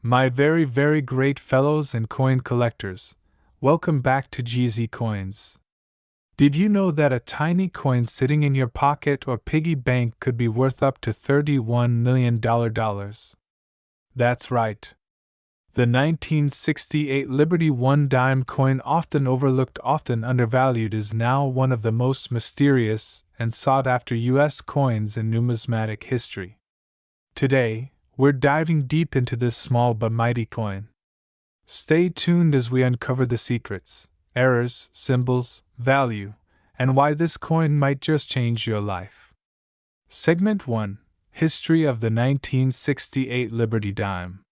My very, very great fellows and coin collectors, welcome back to GZ Coins. Did you know that a tiny coin sitting in your pocket or piggy bank could be worth up to $31 million? That's right. The 1968 Liberty 1 dime coin, often overlooked, often undervalued, is now one of the most mysterious and sought-after U.S. coins in numismatic history. Today, we're diving deep into this small but mighty coin. Stay tuned as we uncover the secrets, errors, symbols, value, and why this coin might just change your life. Segment 1: History of the 1968 Liberty Dime.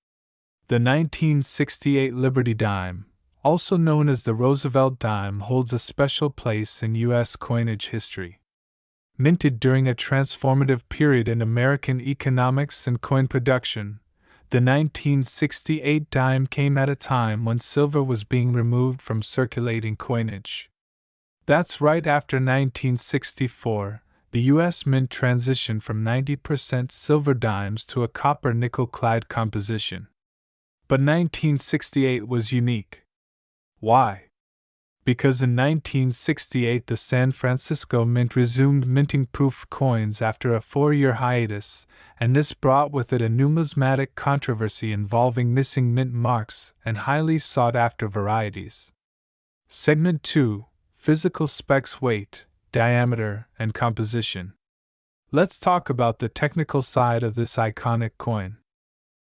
The 1968 Liberty Dime, also known as the Roosevelt dime, holds a special place in U.S. coinage history. Minted during a transformative period in American economics and coin production, the 1968 dime came at a time when silver was being removed from circulating coinage. That's right after 1964, the U.S. Mint transitioned from 90% silver dimes to a copper-nickel-clad composition. But 1968 was unique. Why? Because in 1968 the San Francisco Mint resumed minting proof coins after a 4-year hiatus, and this brought with it a numismatic controversy involving missing mint marks and highly sought-after varieties. Segment 2: Physical specs, weight, diameter, and composition. Let's talk about the technical side of this iconic coin.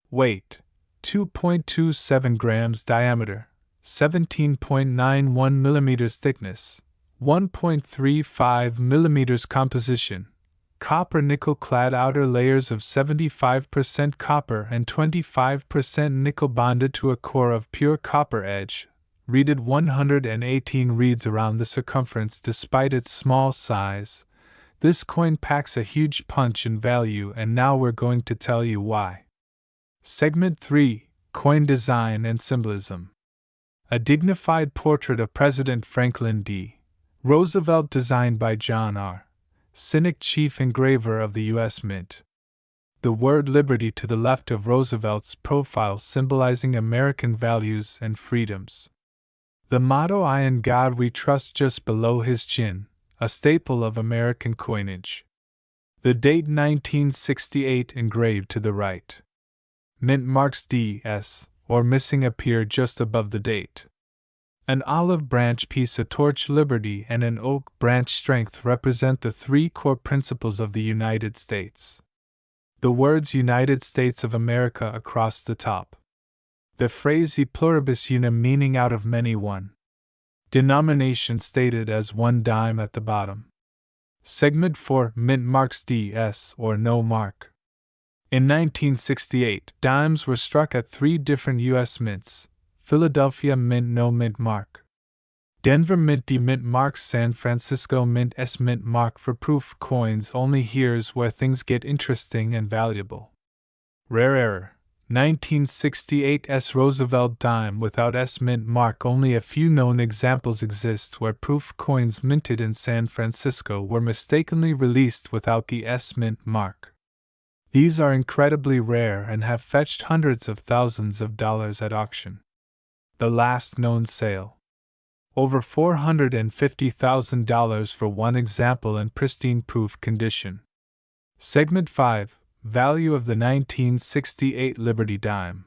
Weight: 2.27 grams. Diameter: 17.91 millimeters. Thickness: 1.35 millimeters. Composition: copper-nickel-clad outer layers of 75% copper and 25% nickel bonded to a core of pure copper. Edge: reeded 118 reeds around the circumference. Despite its small size, this coin packs a huge punch in value, and now we're going to tell you why. Segment 3: Coin design and symbolism. A dignified portrait of President Franklin D. Roosevelt, designed by John R. Sinek, chief engraver of the U.S. Mint. The word Liberty to the left of Roosevelt's profile, symbolizing American values and freedoms. The motto, "I in God We Trust," just below his chin, a staple of American coinage. The date 1968 engraved to the right. Mint marks DS, or missing, appear just above the date. An olive branch piece, a torch, liberty, and an oak branch, strength, represent the 3 core principles of the United States. The words United States of America across the top. The phrase e pluribus unum, meaning out of many one. Denomination stated as 1 dime at the bottom. Segment 4: Mint marks, DS, or no mark. In 1968, dimes were struck at 3 different U.S. mints: Philadelphia Mint, no mint mark; Denver Mint, D mint marks; San Francisco Mint, S mint mark for proof coins only. Here's where things get interesting and valuable. Rare error: 1968 S Roosevelt dime without S mint mark. Only a few known examples exist where proof coins minted in San Francisco were mistakenly released without the S mint mark. These are incredibly rare and have fetched hundreds of thousands of dollars at auction. The last known sale: over $450,000 for one example in pristine proof condition. Segment 5: Value of the 1968 Liberty Dime.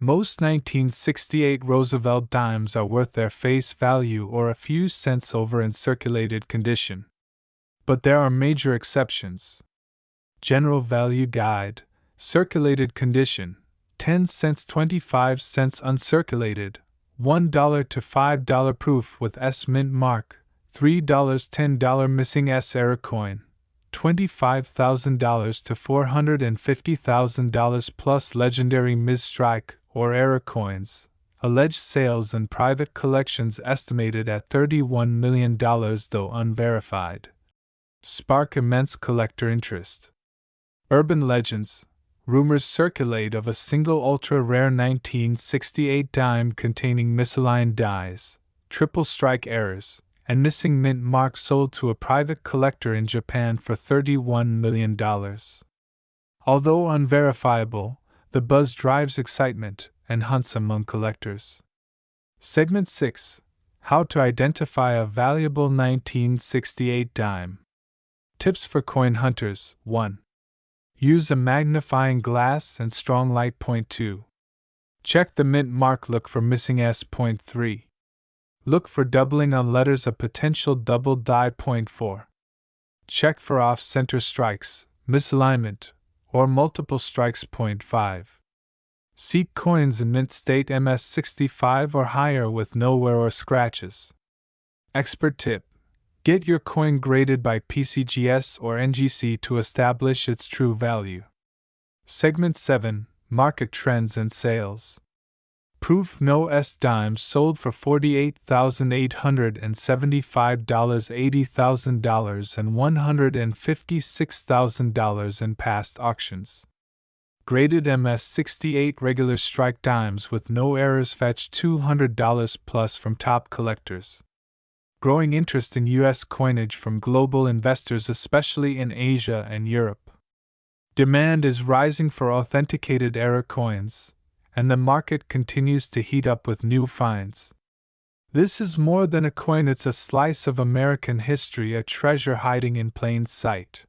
Most 1968 Roosevelt dimes are worth their face value or a few cents over in circulated condition. But there are major exceptions. General Value Guide: circulated condition, 10 cents 25 cents; uncirculated, $1 to $5. Proof with S mint mark, $3 $10. Missing S error coin, $25,000 to $450,000 plus. Legendary misstrike or error coins, alleged sales and private collections estimated at $31 million though unverified. Spark immense collector interest. Urban legends: rumors circulate of a single ultra-rare 1968 dime containing misaligned dies, triple strike errors, and missing mint mark sold to a private collector in Japan for $31 million. Although unverifiable, The buzz drives excitement and hunts among collectors. Segment 6: How to identify a valuable 1968 dime. Tips for coin hunters. 1. Use a magnifying glass and strong light. 2. Check the mint mark. Look for missing S. 3. Look for doubling on letters, a potential double die. 4. Check for off-center strikes, misalignment, or multiple strikes. 5. Seek coins in mint state MS65 or higher with no wear or scratches. Expert tip: get your coin graded by PCGS or NGC to establish its true value. Segment 7: Market trends and sales. Proof No. S dimes sold for $48,875, $80,000, and $156,000 in past auctions. Graded MS68 regular strike dimes with no errors fetched $200 plus from top collectors. Growing interest in U.S. coinage from global investors, especially in Asia and Europe. Demand is rising for authenticated error coins, and the market continues to heat up with new finds. This is more than a coin, it's a slice of American history, a treasure hiding in plain sight.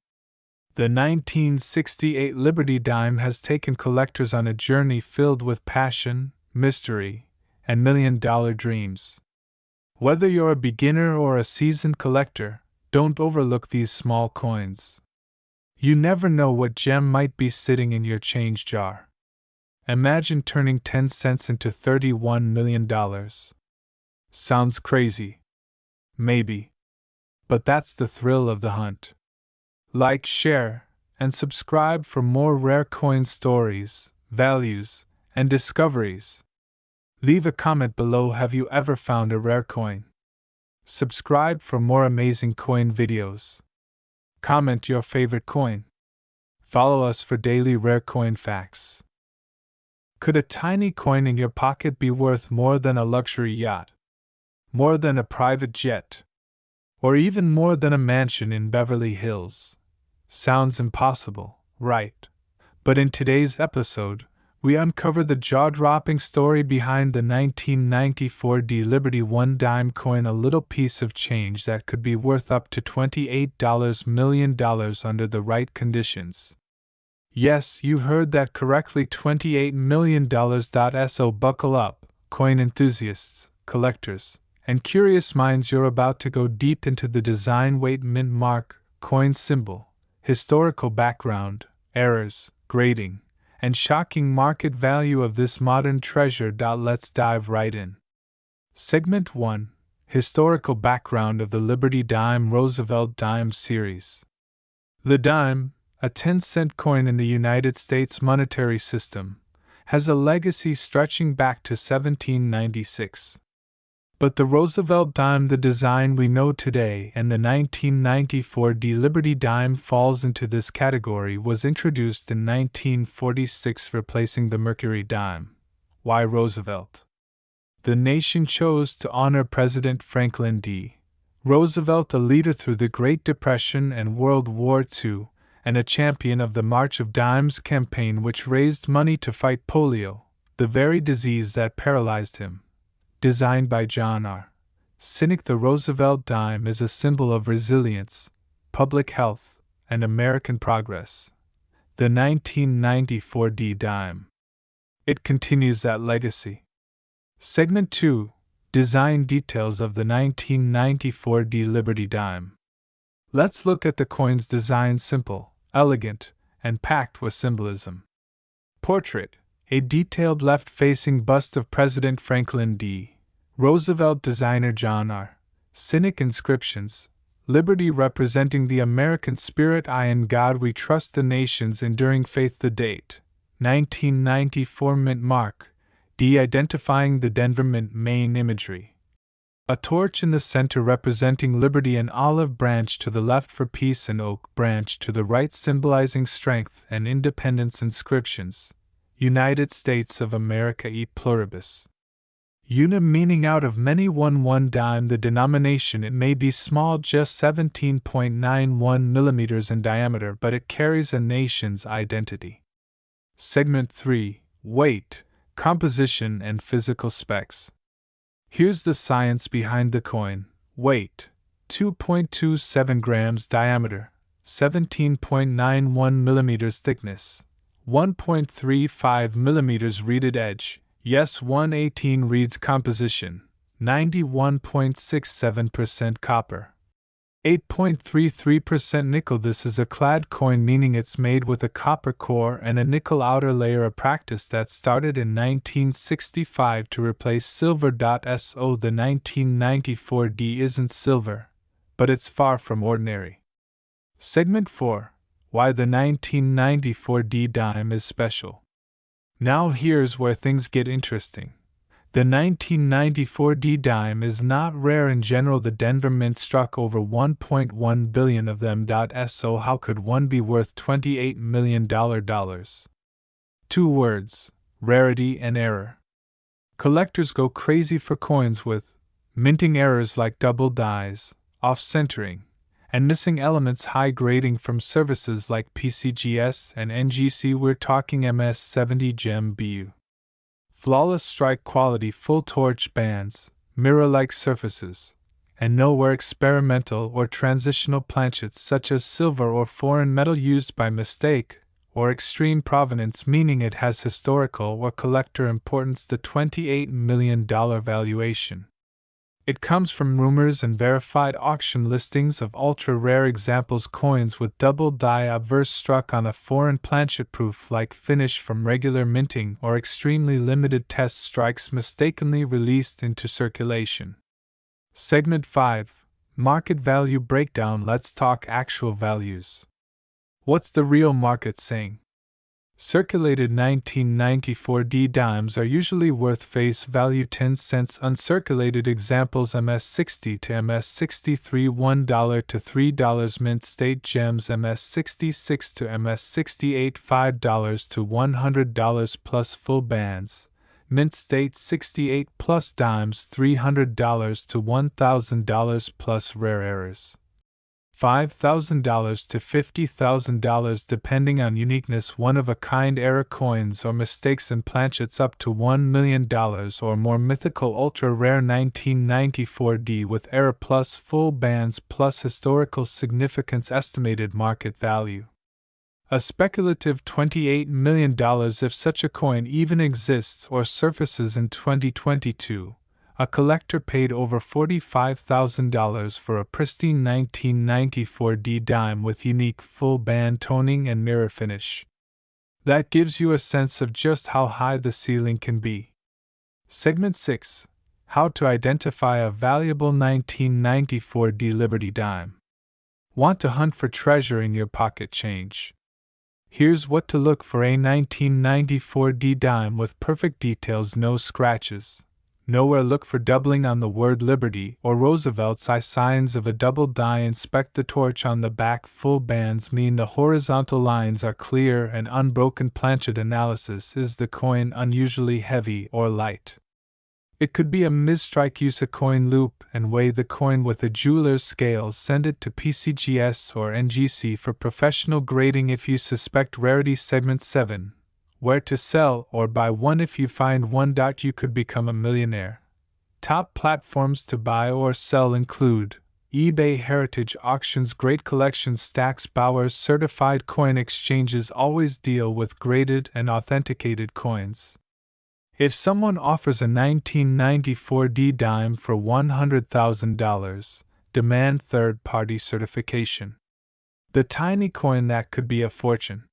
The 1968 Liberty dime has taken collectors on a journey filled with passion, mystery, and million-dollar dreams. Whether you're a beginner or a seasoned collector, don't overlook these small coins. You never know what gem might be sitting in your change jar. Imagine turning 10 cents into $31 million. Sounds crazy. Maybe. But that's the thrill of the hunt. Like, share, and subscribe for more rare coin stories, values, and discoveries. Leave a comment below. Have you ever found a rare coin? Subscribe for more amazing coin videos. Comment your favorite coin. Follow us for daily rare coin facts. Could a tiny coin in your pocket be worth more than a luxury yacht? More than a private jet? Or even more than a mansion in Beverly Hills? Sounds impossible, right? But in today's episode, we uncover the jaw-dropping story behind the 1994 Liberty 1 dime coin, a little piece of change that could be worth up to $28 million under the right conditions. Yes, you heard that correctly, $28 million. So buckle up, coin enthusiasts, collectors, and curious minds. You're about to go deep into the design, weight, mint mark, coin symbol, historical background, errors, grading, and shocking market value of this modern treasure. Let's dive right in. Segment 1: Historical background of the Liberty Dime Roosevelt Dime series. The dime, a 10-cent coin in the United States monetary system, has a legacy stretching back to 1796. But the Roosevelt dime, the design we know today, and the 1994 Liberty dime falls into this category, was introduced in 1946, replacing the Mercury dime. Why Roosevelt? The nation chose to honor President Franklin D. Roosevelt, a leader through the Great Depression and World War II, and a champion of the March of Dimes campaign, which raised money to fight polio, the very disease that paralyzed him. Designed by John R. Sinek, the Roosevelt dime is a symbol of resilience, public health, and American progress. The 1994 dime. It continues that legacy. Segment 2: Design details of the 1994 Liberty dime. Let's look at the coin's design. Simple, elegant, and packed with symbolism. Portrait: a detailed left-facing bust of President Franklin D. Roosevelt. Designer John R. Sinek. Inscriptions: Liberty representing the American spirit, I in God we trust, the nation's enduring faith. The date: 1994. Mint mark: D, identifying the Denver Mint. Main imagery: a torch in the center representing liberty, an olive branch to the left for peace, an oak branch to the right symbolizing strength and independence. Inscriptions: United States of America e pluribus. Unum, meaning out of many. 1 dime. The denomination: it may be small, just 17.91 millimeters in diameter, but it carries a nation's identity. Segment 3: Weight, Composition, and Physical Specs. Here's the science behind the coin. Weight: 2.27 grams diameter, 17.91 millimeters thickness, 1.35 millimeters reeded edge. Yes, 118 reads. Composition: 91.67% copper, 8.33% nickel. This is a clad coin, meaning it's made with a copper core and a nickel outer layer, a practice that started in 1965 to replace silver. So the 1994D isn't silver, but it's far from ordinary. Segment 4: Why the 1994D dime is special. Now here's where things get interesting. The 1994D dime is not rare in general. The Denver Mint struck over 1.1 billion of them. So how could one be worth $28 million? Two words: rarity and error. Collectors go crazy for coins with minting errors like double dies, off-centering, and missing elements. High grading from services like PCGS and NGC. We're talking MS70 gem BU. Flawless strike quality, full torch bands, mirror-like surfaces, and nowhere experimental or transitional planchets such as silver or foreign metal used by mistake, or extreme provenance, meaning it has historical or collector importance. The $28 million valuation. It comes from rumors and verified auction listings of ultra-rare examples, coins with double die obverse struck on a foreign planchet-proof-like finish from regular minting or extremely limited test strikes mistakenly released into circulation. Segment 5: Market Value Breakdown. Let's talk actual values. What's the real market saying? Circulated 1994D dimes are usually worth face value 10 cents. Uncirculated examples MS60 to MS63 $1 to $3. Mint state gems MS66 to MS68 $5 to $100 plus full bands. Mint state 68 plus dimes $300 to $1,000 plus rare errors. $5,000 to $50,000 depending on uniqueness. One-of-a-kind error coins or mistakes in planchets up to $1 million or more. Mythical ultra-rare 1994D with error plus full bands plus historical significance. Estimated market value: a speculative $28 million if such a coin even exists or surfaces in 2022. A collector paid over $45,000 for a pristine 1994D dime with unique full band toning and mirror finish. That gives you a sense of just how high the ceiling can be. Segment 6: How to identify a valuable 1994D Liberty dime. Want to hunt for treasure in your pocket change? Here's what to look for: a 1994D dime with perfect details, no scratches. Nowhere look for doubling on the word Liberty or Roosevelt's I. Signs of a double die. Inspect the torch on the back. Full bands mean the horizontal lines are clear and unbroken. Planchet analysis: is the coin unusually heavy or light? It could be a mistrike. Use a coin loop and weigh the coin with a jeweler's scales. Send it to PCGS or NGC for professional grading if you suspect rarity. Segment 7: Where to sell or buy one. If you find one, you could become a millionaire. Top platforms to buy or sell include eBay, Heritage Auctions, Great Collections, Stacks, Bowers. Certified coin exchanges always deal with graded and authenticated coins. If someone offers a 1994D dime for $100,000, demand third-party certification. The tiny coin that could be a fortune.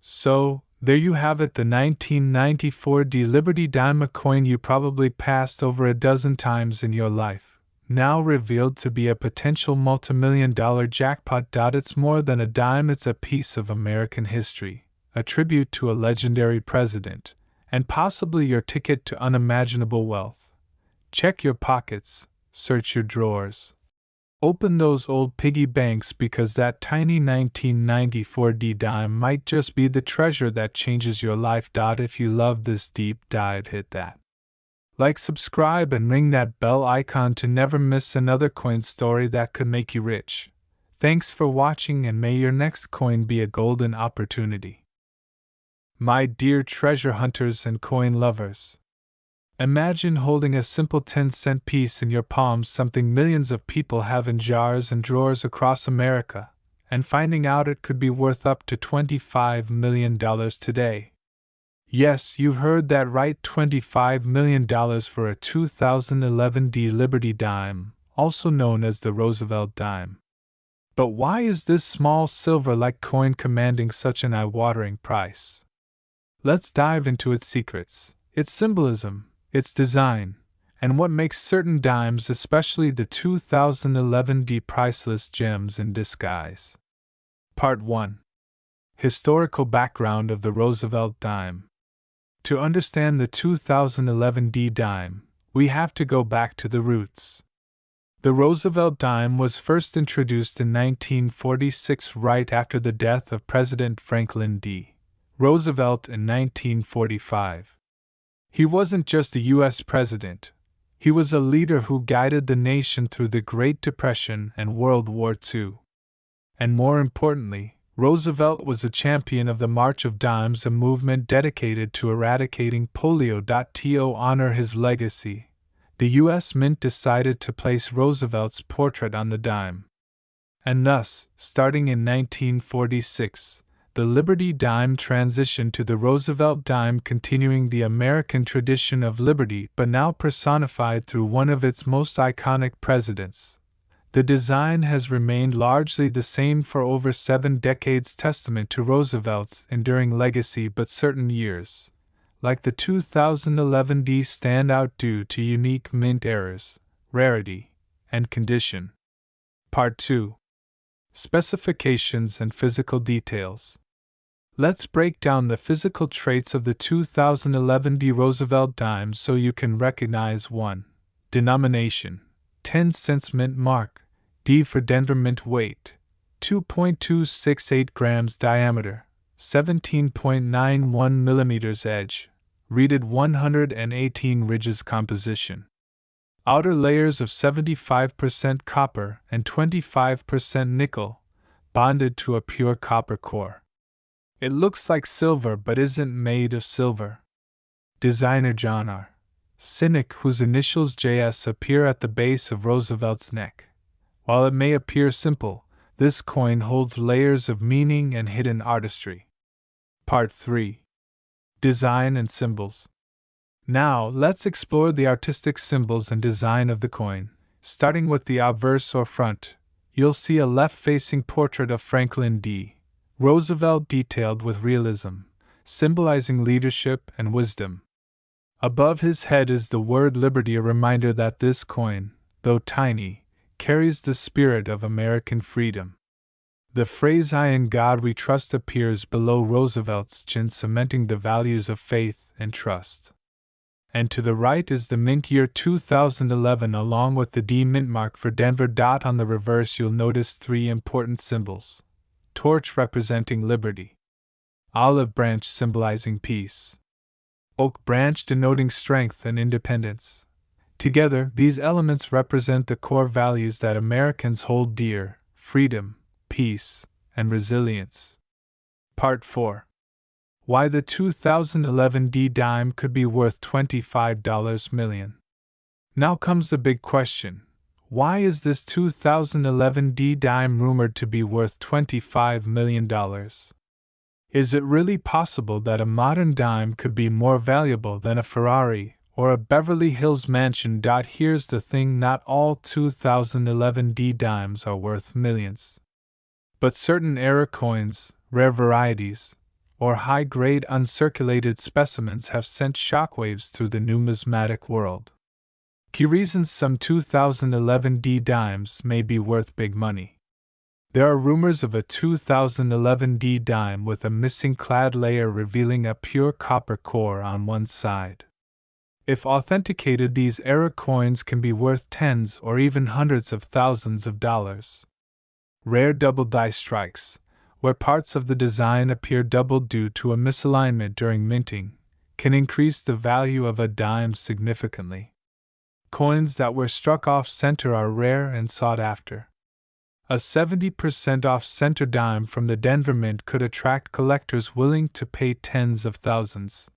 So, there you have it, the 1994D Liberty dime, a coin you probably passed over a dozen times in your life, now revealed to be a potential multimillion-dollar jackpot. It's more than a dime, it's a piece of American history, a tribute to a legendary president, and possibly your ticket to unimaginable wealth. Check your pockets, search your drawers. Open those old piggy banks, because that tiny 1994D dime might just be the treasure that changes your life. If you love this deep dive, hit that like, subscribe, and ring that bell icon to never miss another coin story that could make you rich. Thanks for watching, and may your next coin be a golden opportunity. My dear treasure hunters and coin lovers, imagine holding a simple 10-cent piece in your palm, something millions of people have in jars and drawers across America, and finding out it could be worth up to $25 million today. Yes, you heard that right, $25 million for a 2011 D Liberty dime, also known as the Roosevelt dime. But why is this small silver-like coin commanding such an eye-watering price? Let's dive into its secrets, its symbolism, its design, and what makes certain dimes, especially the 2011 D, priceless gems in disguise. Part 1. Historical background of the Roosevelt dime. To understand the 2011 D dime, we have to go back to the roots. The Roosevelt dime was first introduced in 1946, right after the death of President Franklin D. Roosevelt in 1945. He wasn't just a U.S. president, he was a leader who guided the nation through the Great Depression and World War II. And more importantly, Roosevelt was a champion of the March of Dimes, a movement dedicated to eradicating polio. To honor his legacy, the U.S. Mint decided to place Roosevelt's portrait on the dime. And thus, starting in 1946, the Liberty dime transitioned to the Roosevelt dime, continuing the American tradition of liberty but now personified through one of its most iconic presidents. The design has remained largely the same for over 7 decades, testament to Roosevelt's enduring legacy, but certain years, like the 2011 D, stand out due to unique mint errors, rarity, and condition. Part 2. Specifications and physical details. Let's break down the physical traits of the 2011 D Roosevelt dime so you can recognize 1. Denomination: 10 cents mint mark, D for Denver Mint. Weight: 2.268 grams. Diameter: 17.91 millimeters. Edge: reeded 118 ridges. Composition: outer layers of 75% copper and 25% nickel, bonded to a pure copper core. It looks like silver but isn't made of silver. Designer: John R. Cynic, whose initials JS appear at the base of Roosevelt's neck. While it may appear simple, this coin holds layers of meaning and hidden artistry. Part 3. Design and symbols. Now, let's explore the artistic symbols and design of the coin. Starting with the obverse or front, you'll see a left-facing portrait of Franklin D. Roosevelt, detailed with realism, symbolizing leadership and wisdom. Above his head is the word Liberty, a reminder that this coin, though tiny, carries the spirit of American freedom. The phrase "I in God we trust" appears below Roosevelt's chin, cementing the values of faith and trust. And to the right is the mint year 2011 along with the D mint mark for Denver. On the reverse you'll notice 3 important symbols: torch representing liberty, olive branch symbolizing peace, oak branch denoting strength and independence. Together, these elements represent the core values that Americans hold dear: freedom, peace, and resilience. Part 4. Why the 2011 D dime could be worth $25 million. Now comes the big question. Why is this 2011 D dime rumored to be worth $25 million? Is it really possible that a modern dime could be more valuable than a Ferrari or a Beverly Hills mansion? Here's the thing, not all 2011 D dimes are worth millions. But certain era coins, rare varieties, or high-grade uncirculated specimens have sent shockwaves through the numismatic world. Key reasons some 2011 D dimes may be worth big money. There are rumors of a 2011 D dime with a missing clad layer revealing a pure copper core on one side. If authenticated, these era coins can be worth tens or even hundreds of thousands of dollars. Rare double die strikes, where parts of the design appear doubled due to a misalignment during minting, can increase the value of a dime significantly. Coins that were struck off center are rare and sought after. A 70% off center dime from the Denver Mint could attract collectors willing to pay tens of thousands.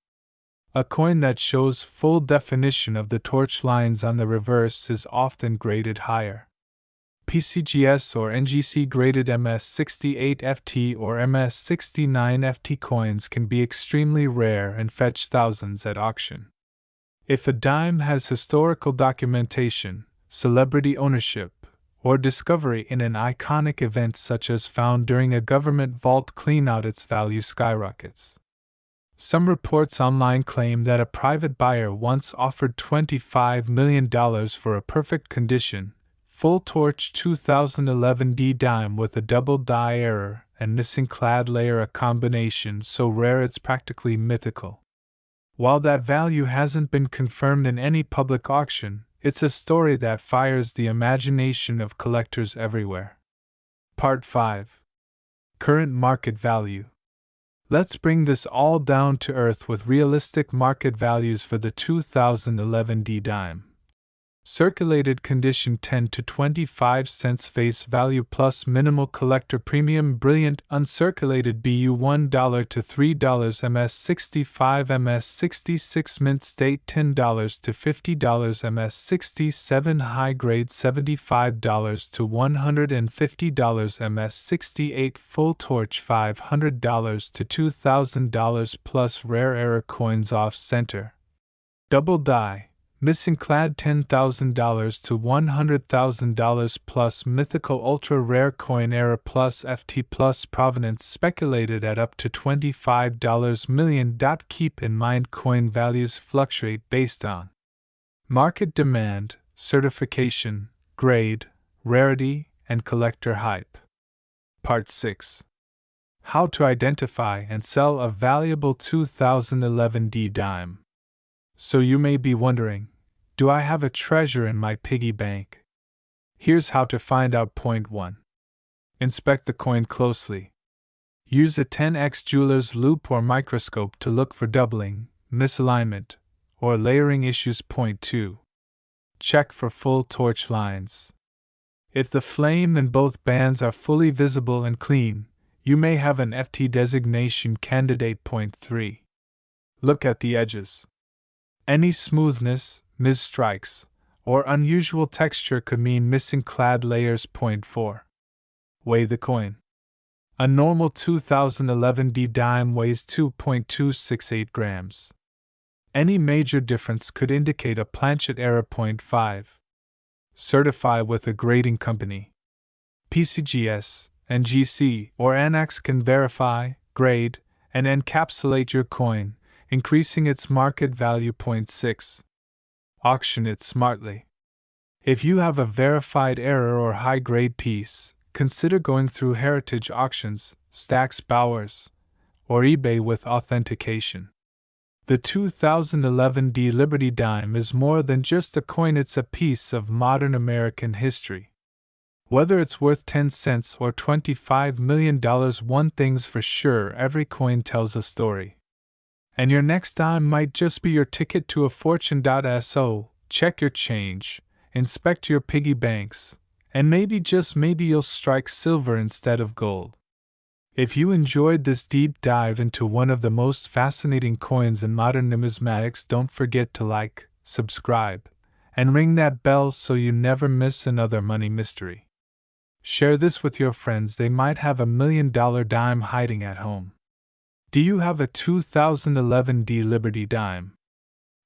A coin that shows full definition of the torch lines on the reverse is often graded higher. PCGS or NGC graded MS68FT or MS69FT coins can be extremely rare and fetch thousands at auction. If a dime has historical documentation, celebrity ownership, or discovery in an iconic event such as found during a government vault cleanout, its value skyrockets. Some reports online claim that a private buyer once offered $25 million for a perfect condition, full torch 2011 D dime with a double die error and missing clad layer, a combination so rare it's practically mythical. While that value hasn't been confirmed in any public auction, it's a story that fires the imagination of collectors everywhere. Part 5. Current market value. Let's bring this all down to earth with realistic market values for the 2011 D dime. Circulated condition 10 to 25 cents face value plus minimal collector premium brilliant uncirculated BU $1 to $3 MS65 MS66 mint state $10 to $50 MS67 high grade $75 to $150 MS68 full torch $500 to $2,000 plus rare error coins off center. Double die. Missing clad $10,000 to $100,000 plus mythical ultra rare coin error plus FT plus provenance speculated at up to $25 million. Keep in mind coin values fluctuate based on market demand, certification, grade, rarity, and collector hype. Part 6. How to identify and sell a valuable 2011 D dime. So you may be wondering, do I have a treasure in my piggy bank? Here's how to find out. Point 1. Inspect the coin closely. Use a 10x jeweler's loupe or microscope to look for doubling, misalignment, or layering issues. Point 2. Check for full torch lines. If the flame in both bands are fully visible and clean, you may have an FT designation candidate. Point 3. Look at the edges. Any smoothness, misstrikes, or unusual texture could mean missing clad layers. Point 4. Weigh the coin. A normal 2011 D dime weighs 2.268 grams. Any major difference could indicate a planchet error. Point 5. Certify with a grading company. PCGS, NGC, or ANAX can verify, grade, and encapsulate your coin, increasing its market value. Point 6. Auction it smartly. If you have a verified error or high-grade piece, consider going through heritage auctions, Stack's Bowers, or eBay with authentication. The 2011 D Liberty dime is more than just a coin, it's a piece of modern American history. Whether it's worth 10 cents or $25 million, one thing's for sure, every coin tells a story. And your next dime might just be your ticket to a fortune. So, check your change, inspect your piggy banks, and maybe, just maybe, you'll strike silver instead of gold. If you enjoyed this deep dive into one of the most fascinating coins in modern numismatics, don't forget to like, subscribe, and ring that bell so you never miss another money mystery. Share this with your friends, they might have $1 million dime hiding at home. Do you have a 2011 D Liberty dime?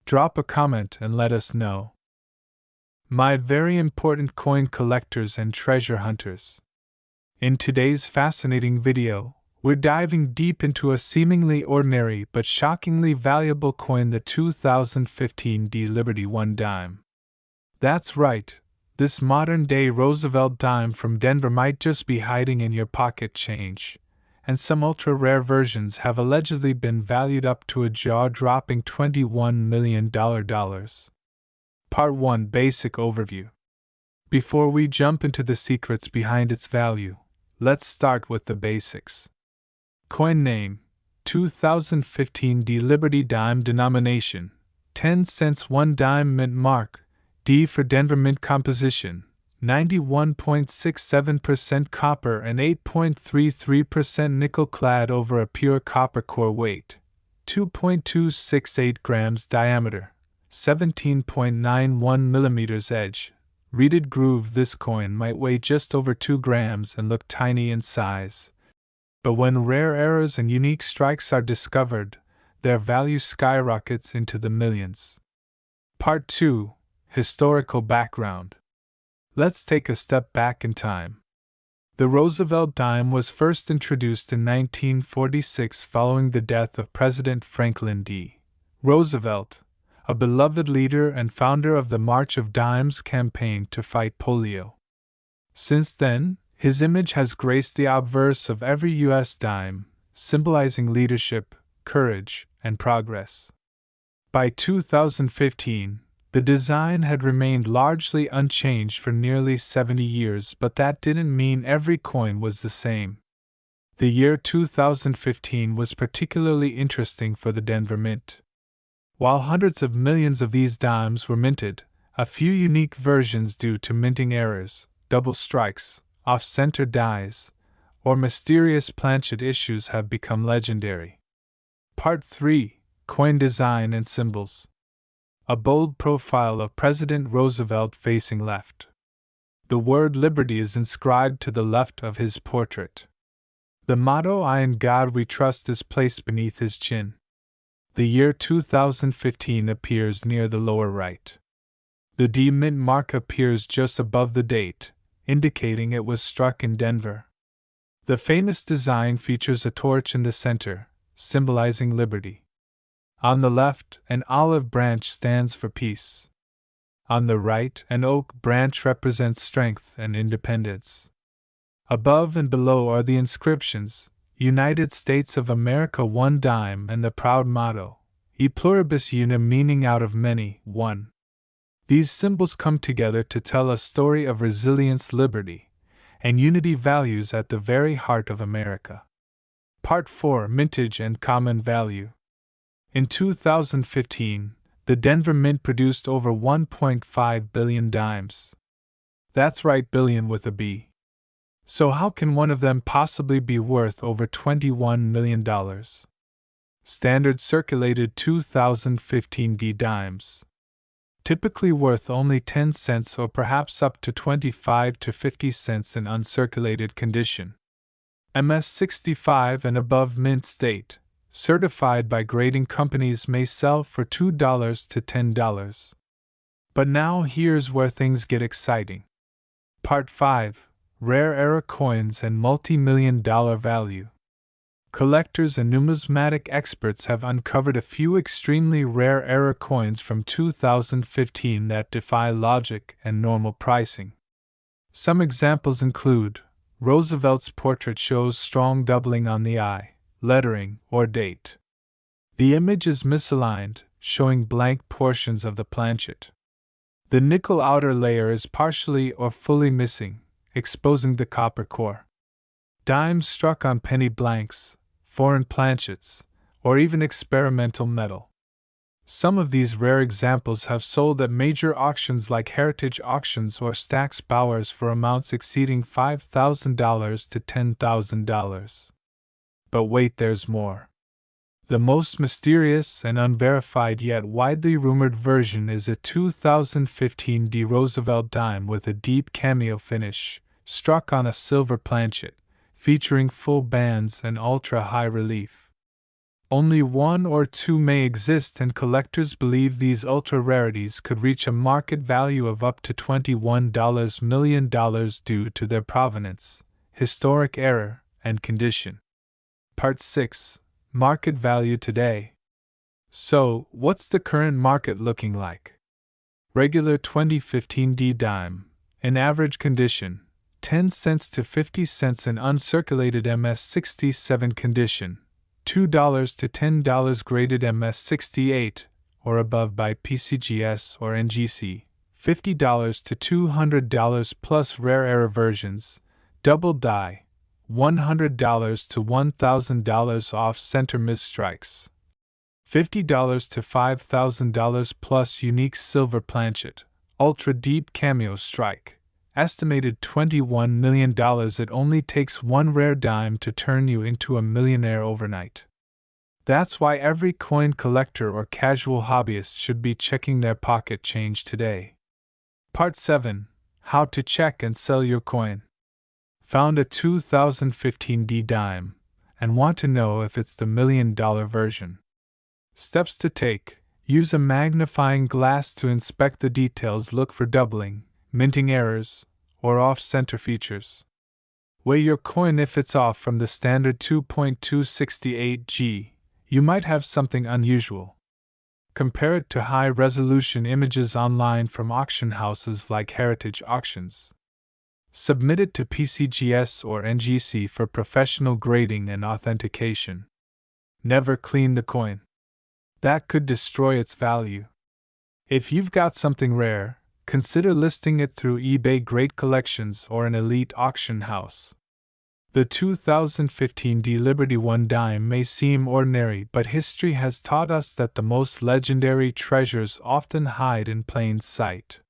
Drop a comment and let us know. My very important coin collectors and treasure hunters. In today's fascinating video, we're diving deep into a seemingly ordinary but shockingly valuable coin, the 2015 D Liberty 1 dime. That's right, this modern-day Roosevelt dime from Denver might just be hiding in your pocket change. And some ultra-rare versions have allegedly been valued up to a jaw-dropping $21 million. Part 1. Basic Overview. Before we jump into the secrets behind its value, let's start with the basics. Coin name: 2015 D Liberty dime. Denomination: 10 cents. 1 dime. Mint mark: D for Denver Mint. Composition: 91.67% copper and 8.33% nickel clad over a pure copper core weight, 2.268 grams diameter, 17.91 millimeters edge. Reeded groove. This coin might weigh just over 2 grams and look tiny in size. But when rare errors and unique strikes are discovered, their value skyrockets into the millions. Part 2. Historical background. Let's take a step back in time. The Roosevelt dime was first introduced in 1946 following the death of President Franklin D. Roosevelt, a beloved leader and founder of the March of Dimes campaign to fight polio. Since then, his image has graced the obverse of every U.S. dime, symbolizing leadership, courage, and progress. By 2015, the design had remained largely unchanged for nearly 70 years, but that didn't mean every coin was the same. The year 2015 was particularly interesting for the Denver Mint. While hundreds of millions of these dimes were minted, a few unique versions due to minting errors, double strikes, off-center dies, or mysterious planchet issues have become legendary. Part 3. Coin Design and Symbols. A bold profile of President Roosevelt facing left. The word liberty is inscribed to the left of his portrait. The motto "I in God we trust" is placed beneath his chin. The year 2015 appears near the lower right. The D Mint mark appears just above the date, indicating it was struck in Denver. The famous design features a torch in the center, symbolizing liberty. On the left, an olive branch stands for peace. On the right, an oak branch represents strength and independence. Above and below are the inscriptions, United States of America 1 dime, and the proud motto, E pluribus unum, meaning out of many, one. These symbols come together to tell a story of resilience, liberty, and unity, values at the very heart of America. Part 4. Mintage and Common Value. In 2015, the Denver Mint produced over 1.5 billion dimes. That's right, billion with a B. So how can one of them possibly be worth over $21 million? Standard circulated 2015 D dimes. Typically worth only 10 cents or perhaps up to 25 to 50 cents in uncirculated condition. MS 65 and above mint state, certified by grading companies, may sell for $2 to $10. But now here's where things get exciting. Part 5. Rare era coins and multi-million-dollar value. Collectors and numismatic experts have uncovered a few extremely rare era coins from 2015 that defy logic and normal pricing. Some examples include: Roosevelt's portrait shows strong doubling on the eye, lettering, or date. The image is misaligned, showing blank portions of the planchet. The nickel outer layer is partially or fully missing, exposing the copper core. Dimes struck on penny blanks, foreign planchets, or even experimental metal. Some of these rare examples have sold at major auctions like heritage auctions or Stack's Bowers for amounts exceeding $5,000 to $10,000. But wait, there's more. The most mysterious and unverified yet widely rumored version is a 2015 D Roosevelt dime with a deep cameo finish, struck on a silver planchet, featuring full bands and ultra-high relief. Only one or two may exist, and collectors believe these ultra-rarities could reach a market value of up to $21 million due to their provenance, historic error, and condition. Part 6. Market value today. So, what's the current market looking like? Regular 2015 D dime, in average condition, 10 cents to 50 cents. In uncirculated MS 67 condition, $2 to $10. Graded MS 68 or above by PCGS or NGC, $50 to $200 plus rare era versions, double die, $100 to $1,000 off-center misstrikes, $50 to $5,000 plus unique silver planchet, ultra-deep cameo strike, estimated $21 million. It only takes one rare dime to turn you into a millionaire overnight. That's why every coin collector or casual hobbyist should be checking their pocket change today. Part 7. How to check and sell your coin. Found a 2015 D dime and want to know if it's the $1 million version. Steps to take. Use a magnifying glass to inspect the details. Look for doubling, minting errors, or off-center features. Weigh your coin. If it's off from the standard 2.268 g, you might have something unusual. Compare it to high-resolution images online from auction houses like Heritage Auctions. Submit it to PCGS or NGC for professional grading and authentication. Never clean the coin. That could destroy its value. If you've got something rare, consider listing it through eBay Great Collections or an elite auction house. The 2015 D Liberty 1 dime may seem ordinary, but history has taught us that the most legendary treasures often hide in plain sight.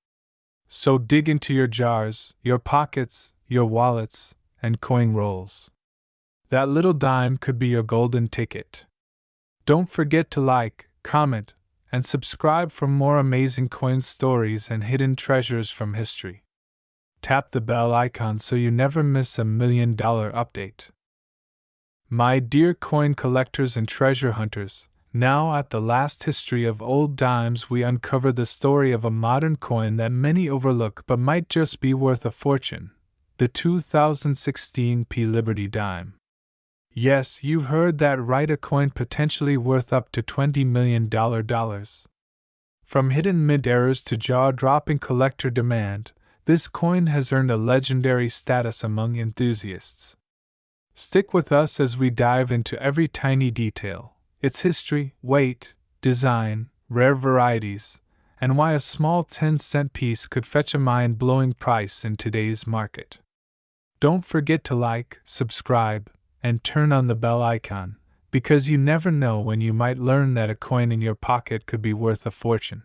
So dig into your jars, your pockets, your wallets, and coin rolls. That little dime could be your golden ticket. Don't forget to like, comment, and subscribe for more amazing coin stories and hidden treasures from history. Tap the bell icon so you never miss a $1 million update. My dear coin collectors and treasure hunters, now at the last history of old dimes we uncover the story of a modern coin that many overlook but might just be worth a fortune, the 2016 P Liberty dime. Yes, you heard that right, a coin potentially worth up to $20 million. From hidden mint errors to jaw-dropping collector demand, this coin has earned a legendary status among enthusiasts. Stick with us as we dive into every tiny detail, its history, weight, design, rare varieties, and why a small 10-cent piece could fetch a mind-blowing price in today's market. Don't forget to like, subscribe, and turn on the bell icon, because you never know when you might learn that a coin in your pocket could be worth a fortune.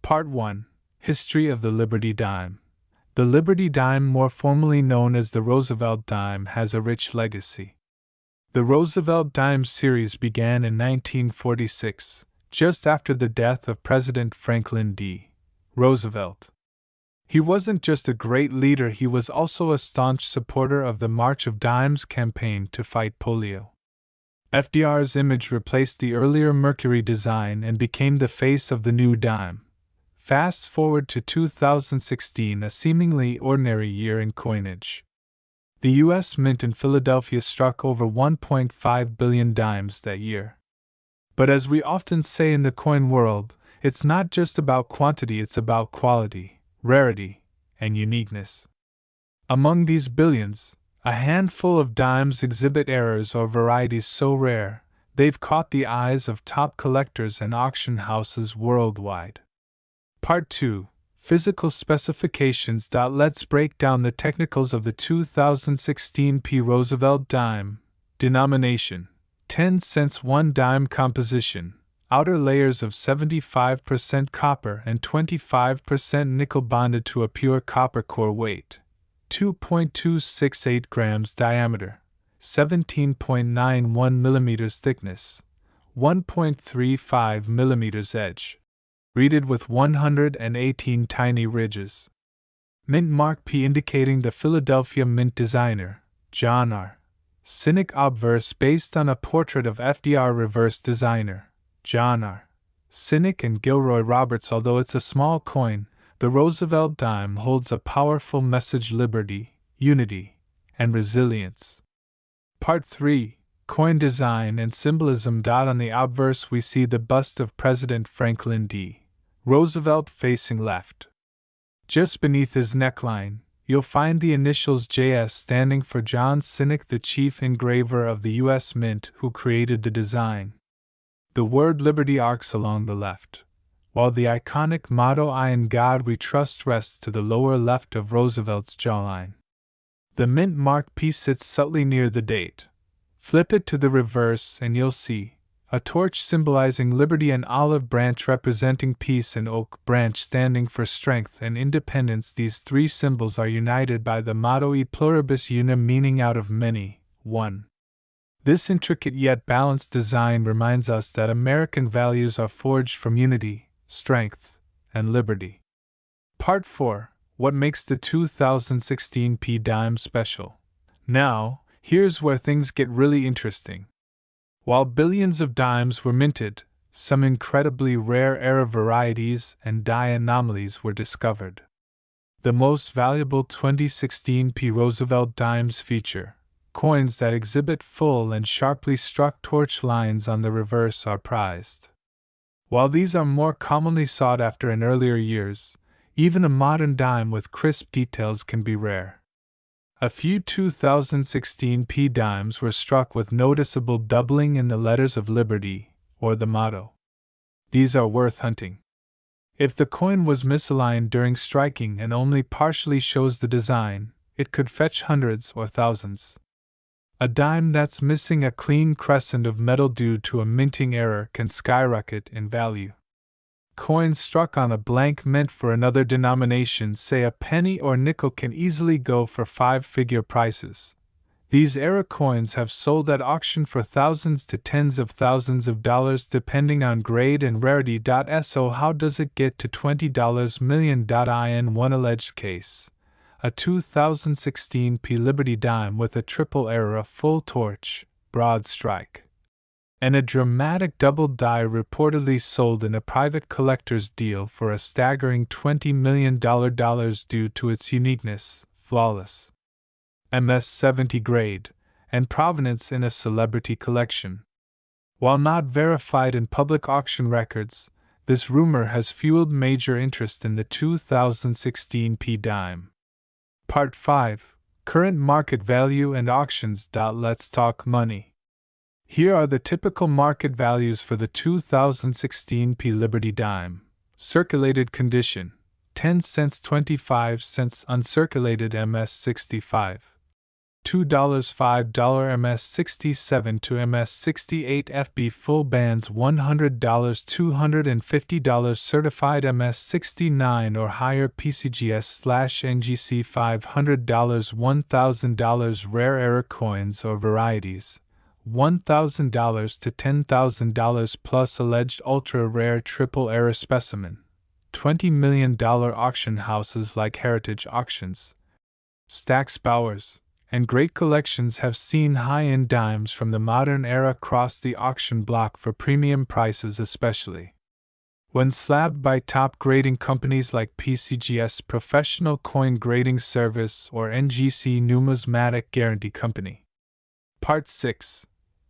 Part 1. History of the Liberty Dime. The Liberty Dime, more formally known as the Roosevelt Dime, has a rich legacy. The Roosevelt Dime series began in 1946, just after the death of President Franklin D. Roosevelt. He wasn't just a great leader, he was also a staunch supporter of the March of Dimes campaign to fight polio. FDR's image replaced the earlier Mercury design and became the face of the new dime. Fast forward to 2016, a seemingly ordinary year in coinage. The U.S. Mint in Philadelphia struck over 1.5 billion dimes that year. But as we often say in the coin world, it's not just about quantity, it's about quality, rarity, and uniqueness. Among these billions, a handful of dimes exhibit errors or varieties so rare, they've caught the eyes of top collectors and auction houses worldwide. Part 2. Physical specifications. Let's break down the technicals of the 2016 P. Roosevelt dime. Denomination: 10 cents 1 dime. Composition: outer layers of 75% copper and 25% nickel bonded to a pure copper core. Weight: 2.268 grams. Diameter: 17.91 millimeters. Thickness: 1.35 millimeters. Edge: reeded with 118 tiny ridges. Mint mark P, indicating the Philadelphia Mint designer, John R. Cynic. Obverse, based on a portrait of FDR. Reverse, designer, John R. Cynic and Gilroy Roberts. Although it's a small coin, the Roosevelt dime holds a powerful message: liberty, unity, and resilience. Part 3. Coin design and symbolism. On the obverse we see the bust of President Franklin D. Roosevelt facing left. Just beneath his neckline, you'll find the initials JS, standing for John Cynic, the chief engraver of the U.S. Mint who created the design. The word liberty arcs along the left, while the iconic motto "I in God we trust" rests to the lower left of Roosevelt's jawline. The mint mark P sits subtly near the date. Flip it to the reverse and you'll see a torch symbolizing liberty, an olive branch representing peace, and oak branch standing for strength and independence. These three symbols are united by the motto E pluribus unum, meaning out of many, one. This intricate yet balanced design reminds us that American values are forged from unity, strength, and liberty. Part 4. What makes the 2016 P dime special? Now, here's where things get really interesting. While billions of dimes were minted, some incredibly rare era varieties and die anomalies were discovered. The most valuable 2016 P Roosevelt dimes feature coins that exhibit full and sharply struck torch lines on the reverse are prized. While these are more commonly sought after in earlier years, even a modern dime with crisp details can be rare. A few 2016 P dimes were struck with noticeable doubling in the letters of Liberty, or the motto. These are worth hunting. If the coin was misaligned during striking and only partially shows the design, it could fetch hundreds or thousands. A dime that's missing a clean crescent of metal due to a minting error can skyrocket in value. Coins struck on a blank mint for another denomination, say a penny or nickel, can easily go for five-figure prices. These era coins have sold at auction for thousands to tens of thousands of dollars depending on grade and rarity. So how does it get to $20 million? In one alleged case, a 2016 P Liberty dime with a triple error, a full torch, broad strike, and a dramatic double die reportedly sold in a private collector's deal for a staggering $20 million due to its uniqueness, flawless MS-70 grade, and provenance in a celebrity collection. While not verified in public auction records, this rumor has fueled major interest in the 2016 P dime. Part 5. Current market value and auctions. Let's talk money. Here are the typical market values for the 2016 P Liberty dime. Circulated condition, 10 cents 25 cents. Uncirculated MS-65, $2 $5 MS-67 to MS-68 FB. Full bands $100 $250. Certified MS-69 or higher PCGS/NGC $500 $1,000. Rare era coins or varieties, $1,000 to $10,000 plus. Alleged ultra-rare triple error specimen, $20 million. Auction houses like Heritage Auctions, Stack's Bowers, and Great Collections have seen high-end dimes from the modern era cross the auction block for premium prices, especially when slabbed by top grading companies like PCGS Professional Coin Grading Service or NGC Numismatic Guarantee Company. Part 6.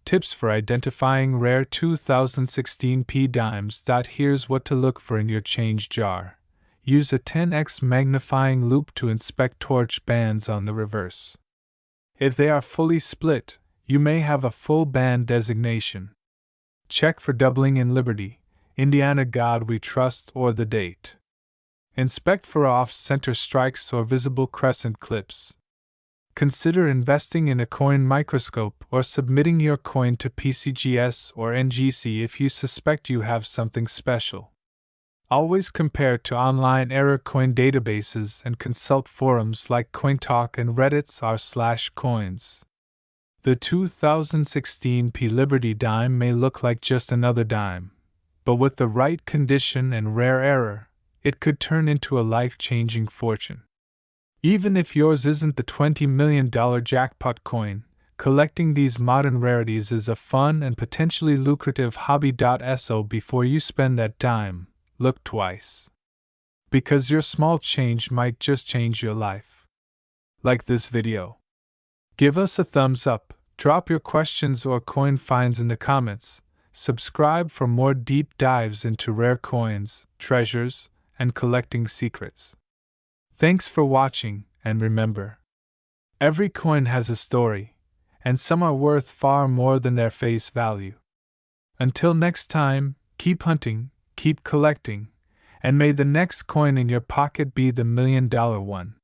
Tips for identifying rare 2016 P dimes. Here's what to look for in your change jar. Use a 10x magnifying loupe to inspect torch bands on the reverse. If they are fully split, you may have a full band designation. Check for doubling in Liberty, Indiana God We Trust, or the date. Inspect for off-center strikes or visible crescent clips. Consider investing in a coin microscope or submitting your coin to PCGS or NGC if you suspect you have something special. Always compare to online error coin databases and consult forums like CoinTalk and Reddit's r/coins. The 2016 P Liberty dime may look like just another dime, but with the right condition and rare error, it could turn into a life-changing fortune. Even if yours isn't the $20 million jackpot coin, collecting these modern rarities is a fun and potentially lucrative hobby. So before you spend that dime, look twice. Because your small change might just change your life. Like this video. Give us a thumbs up, drop your questions or coin finds in the comments, subscribe for more deep dives into rare coins, treasures, and collecting secrets. Thanks for watching, and remember, every coin has a story, and some are worth far more than their face value. Until next time, keep hunting, keep collecting, and may the next coin in your pocket be the $1 million one.